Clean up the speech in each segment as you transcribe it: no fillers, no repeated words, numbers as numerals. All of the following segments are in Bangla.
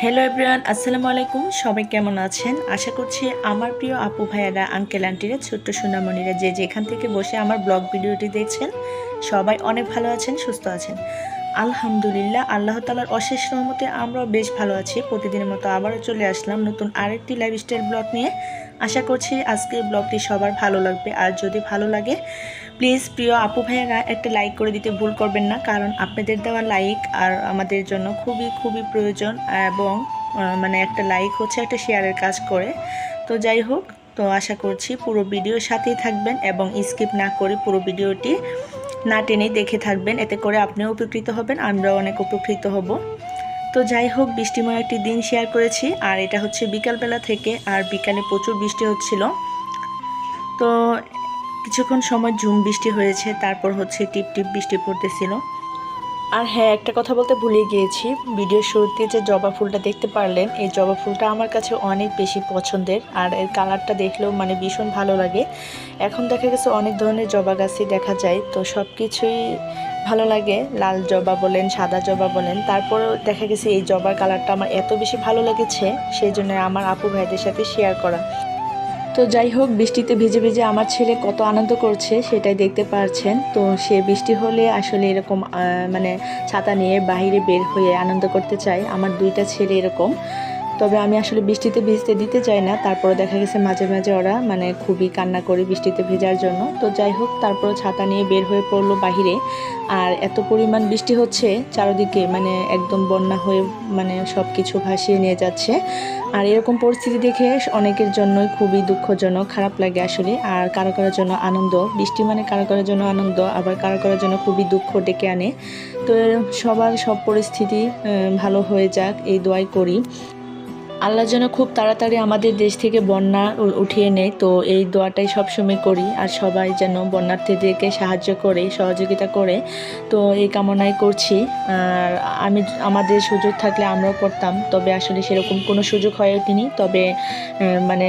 হ্যালো এভরিওয়ান, আসসালামু আলাইকুম। সবাই কেমন আছেন? আশা করছি আমার প্রিয় আপু ভাইয়ারা, আঙ্কেল আন্টিরা, ছোট্ট সোনামণিরা যে যেখান থেকে বসে আমার ব্লগ ভিডিওটি দেখছেন সবাই অনেক ভালো আছেন, সুস্থ আছেন। আলহামদুলিল্লাহ, আল্লাহ তাআলার অশেষ রহমতে আমরাও বেশ ভালো আছি। প্রতিদিনের মতো আবারও চলে আসলাম নতুন আরেকটি লাইফস্টাইল ব্লগ নিয়ে। আশা করছি আজকের ব্লগটি সবার ভালো লাগবে। আর যদি ভালো লাগে প্লিজ প্রিয় আপু ভাইয়ারা একটা লাইক করে দিতে ভুল করবেন না, কারণ আপনাদের দেওয়া লাইক আর আমাদের জন্য খুবই খুবই প্রয়োজন। এবং মানে একটা লাইক হচ্ছে একটা শেয়ারের কাজ করে। তো যাই হোক, তো আশা করছি পুরো ভিডিওর সাথেই থাকবেন এবং স্কিপ না করে পুরো ভিডিওটি না টেনেই দেখে থাকবেন। এতে করে আপনিও উপকৃত হবেন, আমরাও অনেক উপকৃত হব। তো যাই হোক, বৃষ্টিময় একটি দিন শেয়ার করেছি, আর এটা হচ্ছে বিকালবেলা থেকে। আর বিকালে প্রচুর বৃষ্টি হচ্ছিল। তো কিছুক্ষণ সময় ঝুম বৃষ্টি হয়েছে, তারপর হচ্ছে টিপ টিপ বৃষ্টি পড়তেছিল। আর হ্যাঁ, একটা কথা বলতে ভুলে গিয়েছি, ভিডিওর শুরুতে যে জবা ফুলটা দেখতে পারলেন, এই জবা ফুলটা আমার কাছে অনেক বেশি পছন্দের। আর এর কালারটা দেখলেও মানে ভীষণ ভালো লাগে। এখন দেখা গেছে অনেক ধরনের জবা গাছই দেখা যায়, তো সব কিছুই ভালো লাগে, লাল জবা বলেন, সাদা জবা বলেন। তারপরেও দেখা গেছে এই জবার কালারটা আমার এত বেশি ভালো লেগেছে, সেই জন্য আমার আপু ভাইদের সাথে শেয়ার করা। তো যাই হোক, বৃষ্টিতে ভিজে ভিজে আমার ছেলে কত আনন্দ করছে সেটাই দেখতে পাচ্ছেন। তো সে বৃষ্টি হলে আসলে এরকম মানে ছাতা নিয়ে বাইরে বের হয়ে আনন্দ করতে চায়। আমার দুইটা ছেলে এরকম। তবে আমি আসলে বৃষ্টিতে ভিজতে দিতে চাই না। তারপরে দেখা গেছে মাঝে মাঝে ওরা মানে খুবই কান্না করে বৃষ্টিতে ভেজার জন্য। তো যাই হোক, তারপরে ছাতা নিয়ে বের হয়ে পড়লো বাহিরে। আর এত পরিমাণ বৃষ্টি হচ্ছে চারদিকে, মানে একদম বন্যা হয়ে মানে সব কিছু ভাসিয়ে নিয়ে যাচ্ছে। আর এরকম পরিস্থিতি দেখে অনেকের জন্যই খুবই দুঃখজনক, খারাপ লাগে আসলে। আর কারো কারোর জন্য আনন্দ, বৃষ্টি মানে কারো কারোর জন্য আনন্দ, আবার কারো কারোর জন্য খুবই দুঃখ ডেকে আনে। তো সবার সব পরিস্থিতি ভালো হয়ে যাক, এই দোয়াই করি। আল্লাহ যেন খুব তাড়াতাড়ি আমাদের দেশ থেকে বন্যা উঠিয়ে নেয়, তো এই দোয়াটাই সবসময় করি। আর সবাই যেন বন্যার্থীদেরকে সাহায্য করে, সহযোগিতা করে, তো এই কামনাই করছি। আর আমাদের সুযোগ থাকলে আমরাও করতাম, তবে আসলে সেরকম কোনো সুযোগ হয়ে ওঠেনি। তবে মানে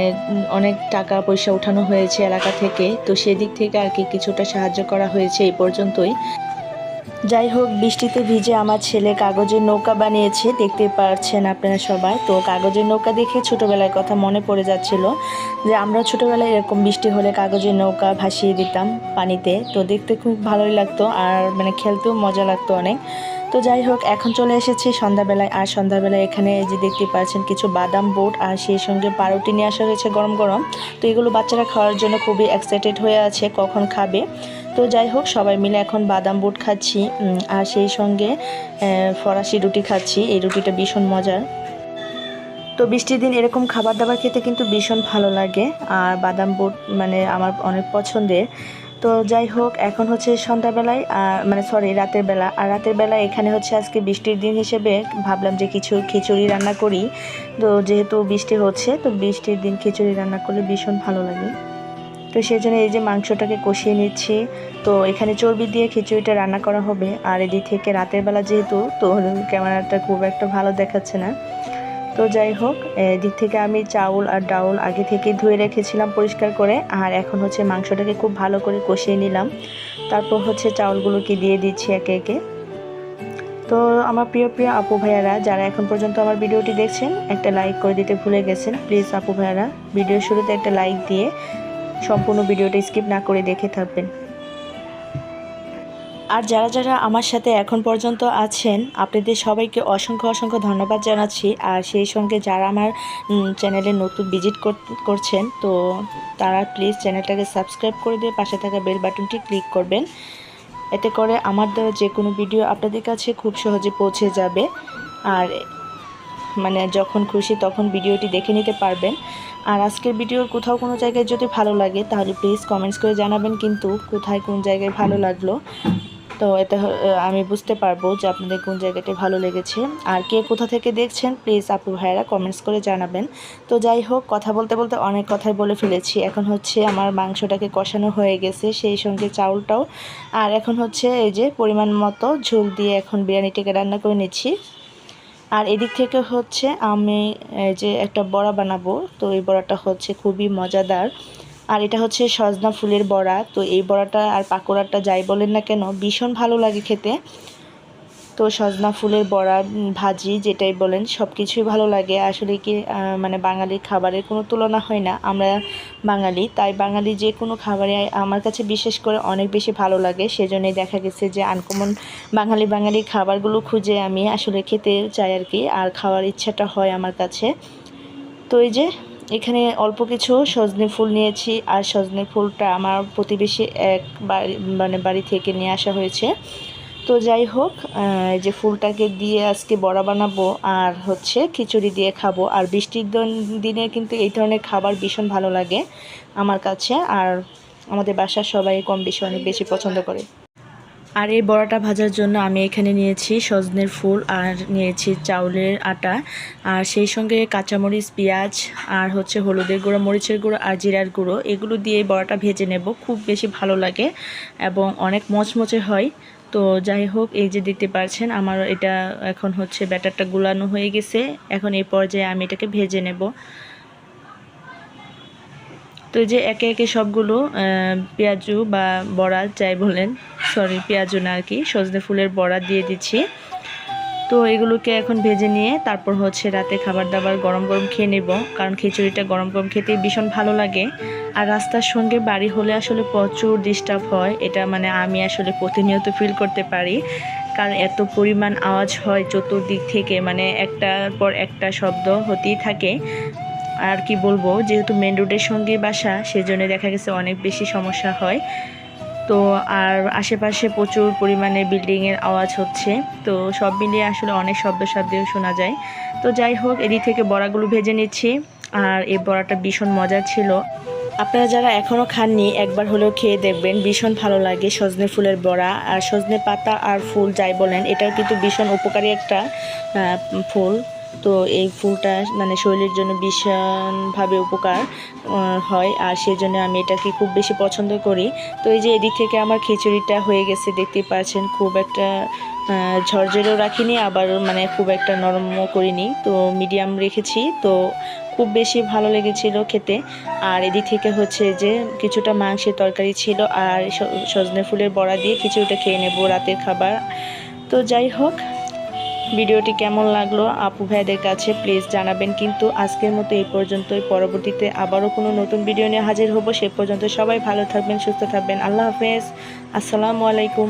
অনেক টাকা পয়সা উঠানো হয়েছে এলাকা থেকে, তো সেদিক থেকে আর কি কিছুটা সাহায্য করা হয়েছে এই পর্যন্তই। যাই হোক, বৃষ্টিতে ভিজে আমার ছেলে কাগজের নৌকা বানিয়েছে, দেখতে পাচ্ছেন আপনারা সবাই। তো কাগজের নৌকা দেখে ছোটোবেলার কথা মনে পড়ে যাচ্ছিল, যে আমরা ছোটোবেলায় এরকম বৃষ্টি হলে কাগজের নৌকা ভাসিয়ে দিতাম পানিতে। তো দেখতে খুব ভালোই লাগতো, আর মানে খেলতেও মজা লাগতো অনেক। তো যাই হোক, এখন চলে এসেছি সন্ধ্যাবেলায়। আর সন্ধ্যাবেলায় এখানে যে দেখতে পাচ্ছেন কিছু বাদাম বুট, আর সেই সঙ্গে পাউরুটি নিয়ে আসা হয়েছে গরম গরম। তো এগুলো বাচ্চারা খাওয়ার জন্য খুবই এক্সাইটেড হয়ে আছে কখন খাবে। তো যাই হোক, সবাই মিলে এখন বাদাম বুট খাচ্ছি, আর সেই সঙ্গে ফরাসি রুটি খাচ্ছি। এই রুটিটা ভীষণ মজার। তো বৃষ্টির দিন এরকম খাবার দাবার খেতে কিন্তু ভীষণ ভালো লাগে। আর বাদাম বুট মানে আমার অনেক পছন্দের। তো যাই হোক, এখন হচ্ছে সন্ধ্যাবেলায়, মানে সরি রাতের বেলা। আর রাতের বেলা এখানে হচ্ছে আজকে বৃষ্টির দিন হিসেবে ভাবলাম যে কিছু খিচুড়ি রান্না করি। তো যেহেতু বৃষ্টি হচ্ছে, তো বৃষ্টির দিন খিচুড়ি রান্না করলে ভীষণ ভালো লাগে। তো সেই জন্য এই যে মাংসটাকে কষিয়ে নিচ্ছি। তো এখানে চর্বি দিয়ে খিচুড়িটা রান্না করা হবে। আর এদিক থেকে রাতের বেলা যেহেতু, তো ক্যামেরাটা খুব একটা ভালো দেখাচ্ছে না। তো যাই হোক, এদিক থেকে আমি চাউল আর ডাউল আগে থেকে ধুয়ে রেখেছিলাম পরিষ্কার করে। আর এখন হচ্ছে মাংসটাকে খুব ভালো করে কষিয়ে নিলাম। তারপর হচ্ছে চাউলগুলোকে দিয়ে দিচ্ছি একে একে। তো আমার প্রিয় প্রিয় আপু ভাইয়ারা, যারা এখন পর্যন্ত আমার ভিডিওটি দেখছেন, একটা লাইক করে দিতে ভুলে গেছেন। প্লিজ আপু ভাইয়ারা, ভিডিওর শুরুতে একটা লাইক দিয়ে সম্পূর্ণ ভিডিওটা স্কিপ না করে দেখে থাকবেন। আর যারা যারা আমার সাথে এখন পর্যন্ত আছেন, আপনাদের সবাইকে অসংখ্য অসংখ্য ধন্যবাদ জানাচ্ছি। আর সেই সঙ্গে যারা আমার চ্যানেলে নতুন ভিজিট করছেন, তো তারা প্লিজ চ্যানেলটাকে সাবস্ক্রাইব করে দিয়ে পাশে থাকা বেল বাটনটি ক্লিক করবেন। এতে করে আমার দেওয়া যে কোনো ভিডিও আপনাদের কাছে খুব সহজে পৌঁছে যাবে। আর মানে যখন খুশি তখন ভিডিওটি দেখে নিতে পারবেন। আর আজকের ভিডিওর কোথাও কোনো জায়গায় যদি ভালো লাগে, তাহলে প্লিজ কমেন্টস করে জানাবেন কিন্তু কোথায় কোন জায়গায় ভালো লাগলো। তো এতে আমি বুঝতে পারবো যে আপনাদের কোন জায়গাটি ভালো লেগেছে। আর কে কোথা থেকে দেখছেন প্লিজ আপু ভাইয়েরা কমেন্টস করে জানাবেন। তো যাই হোক, কথা বলতে বলতে অনেক কথাই বলে ফেলেছি। এখন হচ্ছে আমার মাংসটাকে কষানো হয়ে গেছে, সেই সঙ্গে চাউলটাও। আর এখন হচ্ছে এই যে পরিমাণ মতো ঝোল দিয়ে এখন বিরিয়ানিটাকে রান্না করে নিচ্ছি। আর এদিক থেকে হচ্ছে আমি যে একটা বড়া বানাবো, তো এই বড়াটা হচ্ছে খুবই মজাদার। আর এটা হচ্ছে সজনা ফুলের বড়া। তো এই বড়াটা আর পাকোড়াটা যাই বলেন না কেন, ভীষণ ভালো লাগে খেতে। তো সজনা ফুলের বড়া, ভাজি যেটাই বলেন সব কিছুই ভালো লাগে। আসলে কি মানে বাঙালির খাবারের কোনো তুলনা হয় না। আমরা বাঙালি, তাই বাঙালি যে কোনো খাবারে আমার কাছে বিশেষ করে অনেক বেশি ভালো লাগে। সেজন্যই দেখা গেছে যে আনকমন বাঙালি খাবারগুলো খুঁজে আমি আসলে খেতে চাই আর কি, আর খাওয়ার ইচ্ছাটা হয় আমার কাছে। তো এই যে এখানে অল্প কিছু সজনে ফুল নিয়েছি, আর সজনে ফুলটা আমার প্রতিবেশী এক বাড়ি থেকে নিয়ে আসা হয়েছে। তো যাই হোক, এই যে ফুলটাকে দিয়ে আজকে বড়া বানাবো, আর হচ্ছে খিচুড়ি দিয়ে খাবো। আর বৃষ্টির দিনে কিন্তু এই ধরনের খাবার ভীষণ ভালো লাগে আমার কাছে, আর আমাদের বাসার সবাই কম বেশি অনেক বেশি পছন্দ করে। আর এই বড়াটা ভাজার জন্য আমি এখানে নিয়েছি সজনের ফুল, আর নিয়েছি চাউলের আটা, আর সেই সঙ্গে কাঁচামরিচ, পেঁয়াজ, আর হচ্ছে হলুদের গুঁড়ো, মরিচের গুঁড়ো আর জিরার গুঁড়ো। এগুলো দিয়ে বড়াটা ভেজে নেব। খুব বেশি ভালো লাগে এবং অনেক মচমচে হয়। তো যাই হোক, এই যে দেখতে পাচ্ছেন আমার এটা এখন হচ্ছে ব্যাটারটা গুলানো হয়ে গেছে। এখন এই পর্যায়ে আমি এটাকে ভেজে নেব। তো এই যে একে একে সবগুলো পেঁয়াজু বা বড়া যাই বলেন, সরি পেঁয়াজু না আর কি, সজনে ফুলের বড়া দিয়ে দিচ্ছি। তো এগুলোকে এখন ভেজে নিয়ে তারপর হচ্ছে রাতে খাবার দাবার গরম গরম খেয়ে নেব, কারণ খিচুড়িটা গরম গরম খেতে ভীষণ ভালো লাগে। আর রাস্তার সঙ্গে বাড়ি হলে আসলে প্রচুর ডিস্টার্ব হয়, এটা মানে আমি আসলে প্রতিনিয়ত ফিল করতে পারি, কারণ এত পরিমাণ আওয়াজ হয় চতুর্দিক থেকে, মানে একটার পর একটা শব্দ হতেই থাকে। আর কি বলবো, যেহেতু মেন রোডের সঙ্গে বাসা, সেজন্য দেখা গেছে অনেক বেশি সমস্যা হয়। তো আর আশেপাশে প্রচুর পরিমাণে বিল্ডিংয়ের আওয়াজ হচ্ছে, তো সব মিলিয়ে আসলে অনেক শব্দও শোনা যায়। তো যাই হোক, এদিক থেকে বড়াগুলো ভেজে নিচ্ছি, আর এই বড়াটা ভীষণ মজার ছিল। আপনারা যারা এখনও খাননি একবার হলেও খেয়ে দেখবেন, ভীষণ ভালো লাগে সজনে ফুলের বড়া। আর সজনে পাতা আর ফুল যাই বলেন, এটাও কিন্তু ভীষণ উপকারী একটা ফুল। তো এই ফুলটা মানে শরীরের জন্য ভীষণভাবে উপকার হয়, আর সেজন্য আমি এটাকে খুব বেশি পছন্দ করি। তো এই যে এদিক থেকে আমার খিচুড়িটা হয়ে গেছে, দেখতেই পাচ্ছেন। খুব একটা ঝরঝরেও রাখিনি, আবার মানে খুব একটা নরমও করিনি, তো মিডিয়াম রেখেছি। তো খুব বেশি ভালো লেগেছিল খেতে। আর এদিক থেকে হচ্ছে যে কিছুটা মাংসের তরকারি ছিল, আর সজনে ফুলের বড়া দিয়ে খিচুড়িটা খেয়ে নেব রাতের খাবার। তো যাই হোক, ভিডিওটি কেমন লাগলো আপু ভাইদের কাছে প্লিজ জানাবেন। কিন্তু আজকের মতো এই পর্যন্তই, পরবর্তীতে আবারও কোনো নতুন ভিডিও নিয়ে হাজির হব। সে পর্যন্ত সবাই ভালো থাকবেন, সুস্থ থাকবেন। আল্লাহ হাফেজ, আসসালামু আলাইকুম।